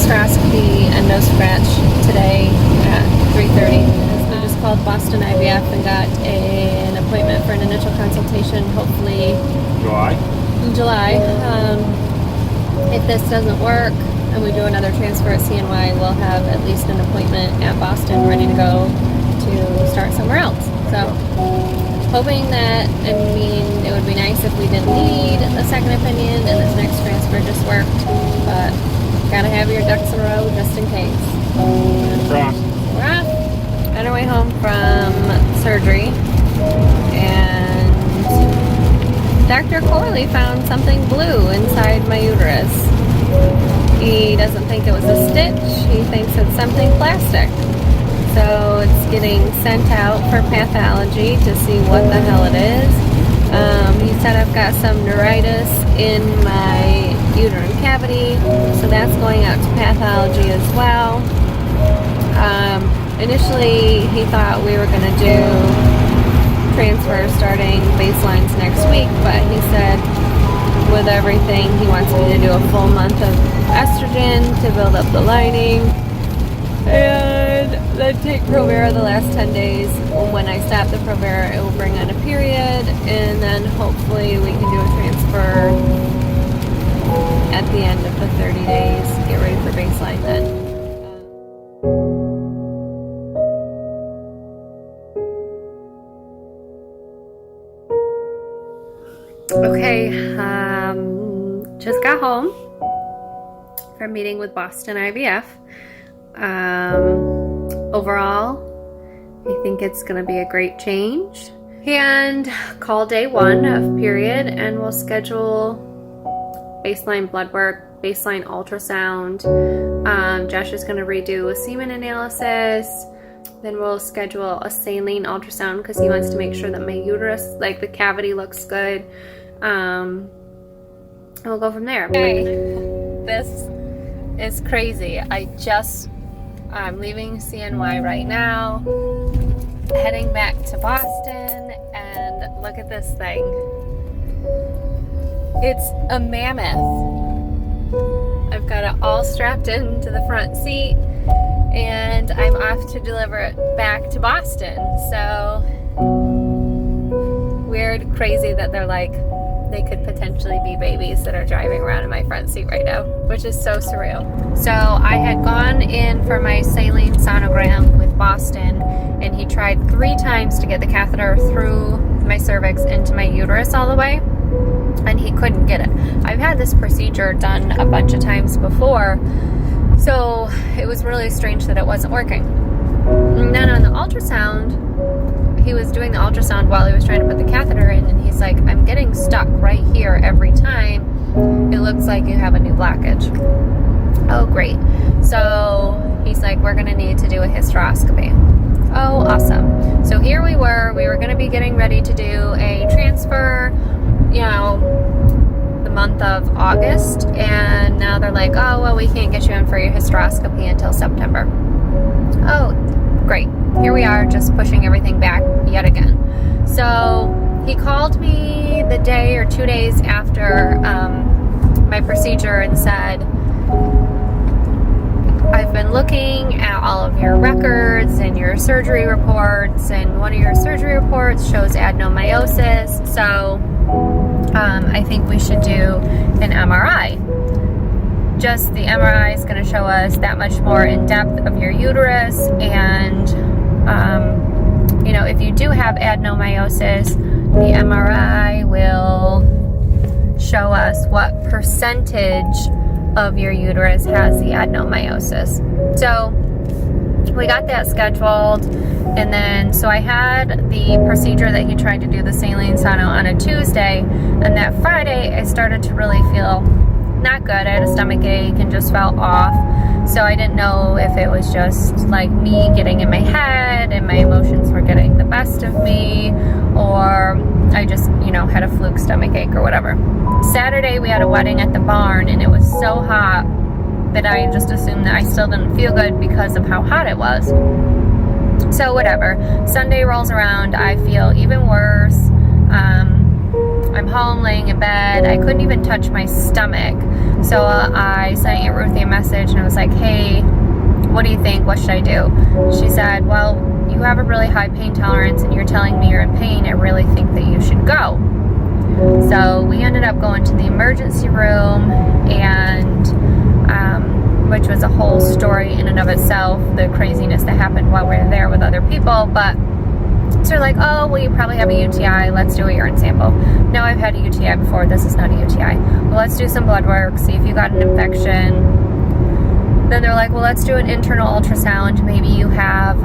hysteroscopy and nose scratch today at 3:30. We just called Boston IVF and got an appointment for an initial consultation, hopefully in July. If this doesn't work and we do another transfer at CNY, we'll have at least an appointment at Boston ready to go to start somewhere else. So hoping that, I mean, it would be nice if we didn't need a second opinion and this next transfer just worked, but gotta have your ducks in a row just in case. We're off on our way home from surgery, and Dr. Corley found something blue inside my uterus. He doesn't think it was a stitch, he thinks it's something plastic. So it's getting sent out for pathology to see what the hell it is. He said I've got some neuritis in my uterine cavity, so that's going out to pathology as well. Initially, he thought we were going to do transfer starting baselines next week, but he said with everything, he wants me to do a full month of estrogen to build up the lining, and then take Provera the last 10 days. When I stop the Provera, it will bring on a period, and then hopefully we can do a transfer at the end of the 30 days. Get ready for baseline then. Okay, just got home from meeting with Boston IVF. Overall, I think it's going to be a great change. And call day 1 of period, and we'll schedule baseline blood work, baseline ultrasound. Josh is going to redo a semen analysis. Then we'll schedule a saline ultrasound because he wants to make sure that my uterus, like the cavity, looks good. And we'll go from there. Okay, this is crazy. I'm leaving CNY right now, heading back to Boston, and look at this thing. It's a mammoth. I've got it all strapped into the front seat, and I'm off to deliver it back to Boston. So weird, crazy that they're like, they could potentially be babies that are driving around in my front seat right now, which is so surreal. So I had gone in for my saline sonogram with Boston, and he tried 3 times to get the catheter through my cervix into my uterus all the way, and he couldn't get it. I've had this procedure done a bunch of times before, so it was really strange that it wasn't working. And then on the ultrasound, he was doing the ultrasound while he was trying to put the catheter in, and he's like, I'm getting stuck right here every time. It looks like you have a new blockage. Oh, great. So he's like, we're going to need to do a hysteroscopy. Oh, awesome. So here we were going to be getting ready to do a transfer, the month of August, and now they're like, oh, well, we can't get you in for your hysteroscopy until September. Oh, great. Here we are, just pushing everything back yet again. So he called me the day or 2 days after my procedure and said, I've been looking at all of your records and your surgery reports, and one of your surgery reports shows adenomyosis, so I think we should do an MRI. Just the MRI is going to show us that much more in depth of your uterus, and if you do have adenomyosis, the MRI will show us what percentage of your uterus has the adenomyosis. So we got that scheduled, and then so I had the procedure that he tried to do, the saline sono, on a Tuesday, and that Friday I started to really feel not good. I had a stomach ache and just felt off. So I didn't know if it was just like me getting in my head and my emotions were getting the best of me, or I just, had a fluke stomach ache or whatever. Saturday we had a wedding at the barn, and it was so hot that I just assumed that I still didn't feel good because of how hot it was. So whatever. Sunday rolls around, I feel even worse. I'm I'm home laying in bed. I couldn't even touch my stomach. So I sent Aunt Ruthie a message and I was like, hey, what do you think? What should I do? She said, well, you have a really high pain tolerance and you're telling me you're in pain. I really think that you should go. So we ended up going to the emergency room, and which was a whole story in and of itself, the craziness that happened while we were there with other people. But so they're like, oh, well, you probably have a UTI. Let's do a urine sample. No, I've had a UTI before. This is not a UTI. Well, let's do some blood work, see if you got an infection. Then they're like, well, let's do an internal ultrasound. Maybe you have,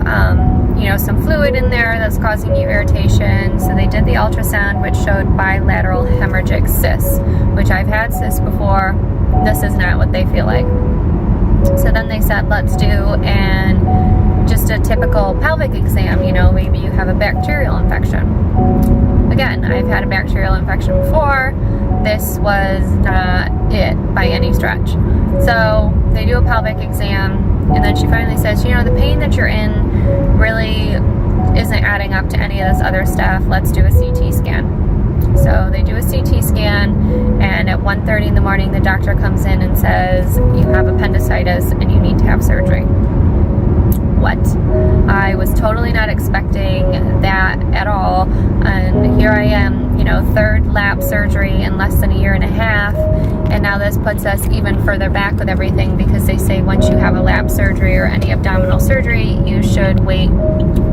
some fluid in there that's causing you irritation. So they did the ultrasound, which showed bilateral hemorrhagic cysts, which I've had cysts before. This is not what they feel like. So then they said, let's do just a typical pelvic exam. Maybe you have a bacterial infection. Again, I've had a bacterial infection before. This was not it by any stretch. So they do a pelvic exam, and then she finally says, the pain that you're in really isn't adding up to any of this other stuff. Let's do a CT scan. So they do a CT scan, and at 1:30 in the morning, the doctor comes in and says, you have appendicitis and you need to have surgery. What? I was totally not expecting that at all. And here I am, third lap surgery in less than a year and a half. And now this puts us even further back with everything, because they say once you have a lap surgery or any abdominal surgery, you should wait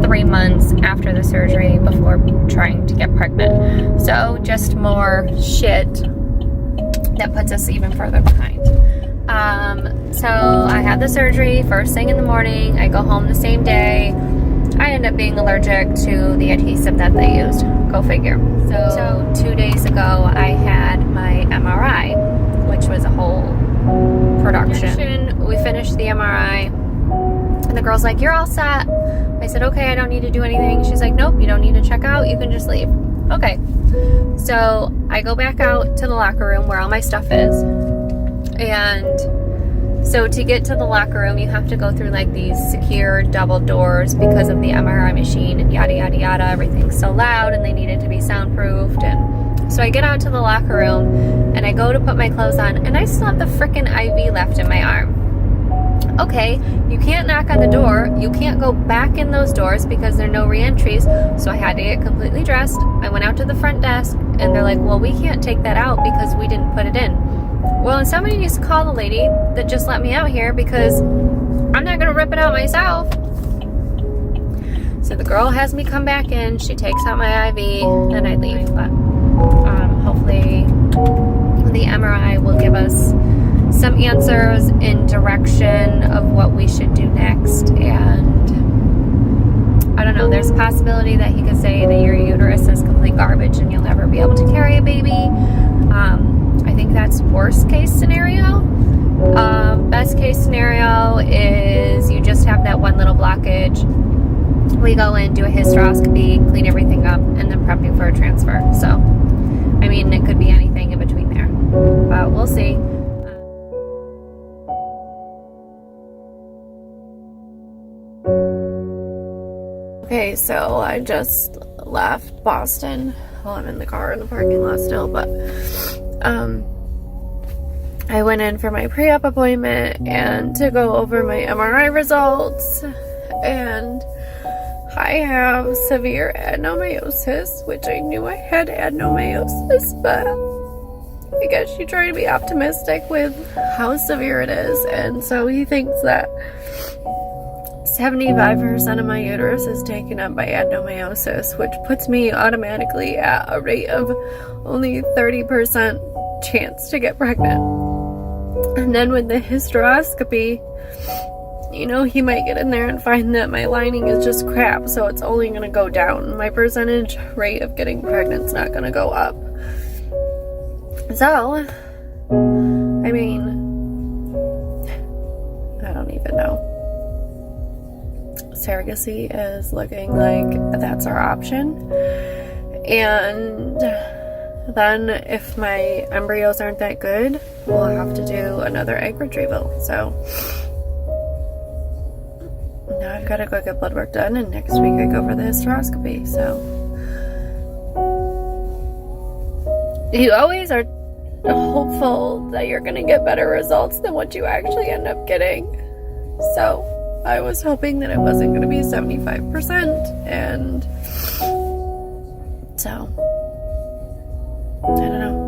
3 months after the surgery before trying to get pregnant. So just more shit that puts us even further behind. So I had the surgery first thing in the morning. I go home the same day. I end up being allergic to the adhesive that they used. Go figure. So 2 days ago, I had my MRI, which was a whole production. We finished the MRI, and the girl's like, you're all set. I said, okay, I don't need to do anything. She's like, nope, you don't need to check out. You can just leave. Okay. So I go back out to the locker room where all my stuff is. And so to get to the locker room, you have to go through like these secure double doors because of the MRI machine and yada, yada, yada. Everything's so loud and they needed to be soundproofed. And so I get out to the locker room and I go to put my clothes on, and I still have the frickin' IV left in my arm. Okay, you can't knock on the door. You can't go back in those doors because there are no re-entries. So I had to get completely dressed. I went out to the front desk and they're like, well, we can't take that out because we didn't put it in. Well, and somebody needs to call the lady that just let me out here, because I'm not going to rip it out myself. So the girl has me come back in. She takes out my IV and I leave. But hopefully the MRI will give us some answers in direction of what we should do next. And I don't know, there's a possibility that he could say that your uterus is complete garbage and you'll never be able to carry a baby. I think that's worst case scenario. Best case scenario is you just have that one little blockage. We go in, do a hysteroscopy, clean everything up, and then prep you for a transfer. So, I mean, it could be anything in between there. But we'll see. Okay, so I just left Boston. Well, I'm in the car in the parking lot still, but I went in for my pre-op appointment and to go over my MRI results, and I have severe adenomyosis, which I knew I had adenomyosis, but I guess you try to be optimistic with how severe it is. And so he thinks that 75% of my uterus is taken up by adenomyosis, which puts me automatically at a rate of only 30% chance to get pregnant. And then with the hysteroscopy, you know, he might get in there and find that my lining is just crap, so it's only going to go down. My percentage rate of getting pregnant is not going to go up. So, I mean, I don't even know. Surrogacy is looking like that's our option. And then if my embryos aren't that good, we'll have to do another egg retrieval. So now I've got to go get blood work done, and next week I go for the hysteroscopy. So you always are hopeful that you're gonna get better results than what you actually end up getting. So I was hoping that it wasn't gonna be 75%, and so I don't know.